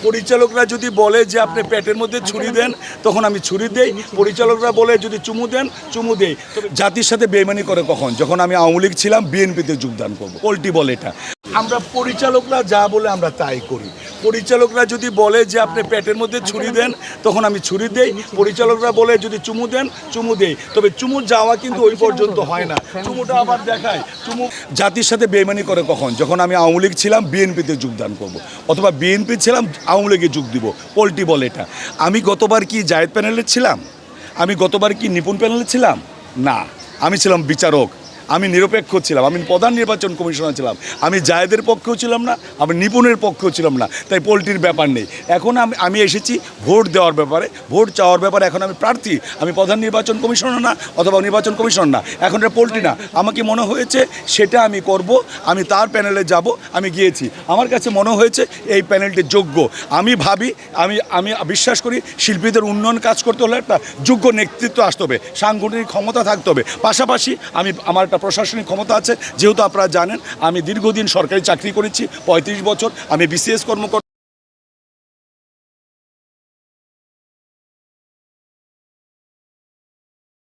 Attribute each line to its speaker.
Speaker 1: পরিচালকরা যদি বলে যে আপনি পেটের মধ্যে ছুরি দেন তখন আমি ছুরি দেই, পরিচালকরা বলে যদি চুমু দেন চুমু দেই। তবে জাতির সাথে বেইমানি করে কখন? যখন আমি আওয়ামী লীগ ছিলাম, বিএনপিতে যোগদান করব, পোল্টি বলে এটা। আমরা পরিচালকরা যা বলে আমরা তাই করি। পরিচালকরা যদি বলে যে আপনি পেটের মধ্যে ছুরি দেন তখন আমি ছুরি দেই, পরিচালকরা বলে যদি চুমু দেন চুমু দেই। তবে চুমু যাওয়া কিন্তু ওই পর্যন্ত হয় না, চুমুটা আবার দেখায়। চুমু জাতির সাথে বেইমানি করে কখন? যখন আমি আওয়ামী লীগ ছিলাম, বিএনপিতে যোগদান করব, অথবা বিএনপি ছিলাম, আওয়ামী লীগে যোগ দিব, পোল্টি বলে এটা। আমি গতবার কি জায়েদ প্যানেলে ছিলাম? আমি গতবার কি নিপুণ প্যানেলে ছিলাম? না, আমি ছিলাম বিচারক, আমি নিরপেক্ষ ছিলাম, আমি প্রধান নির্বাচন কমিশনার ছিলাম। আমি জায়েদের পক্ষেও ছিলাম না, আমি নিপুণের পক্ষেও ছিলাম না, তাই পোল্ট্রির ব্যাপার নেই। এখন আমি এসেছি ভোট দেওয়ার ব্যাপারে, ভোট চাওয়ার ব্যাপারে। এখন আমি প্রার্থী, আমি প্রধান নির্বাচন কমিশনার না, অথবা নির্বাচন কমিশনার না, এখন এটা পোল্ট্রি না। আমাকে মনে হয়েছে সেটা আমি করব, আমি তার প্যানেলে যাব, আমি গিয়েছি। আমার কাছে মনে হয়েছে এই প্যানেলটি যোগ্য। আমি ভাবি, আমি বিশ্বাস করি শিল্পীদের উন্নয়ন কাজ করতে হলে একটা যোগ্য নেতৃত্ব আসতে হবে, সাংগঠনিক ক্ষমতা থাকতে হবে। পাশাপাশি আমার একটা প্রশাসনিক ক্ষমতা আছে, যেহেতু আপনারা জানেন আমি দীর্ঘদিন সরকারি চাকরি করেছি, 35 বছর। আমি বিসিএস কর্মকর্তা।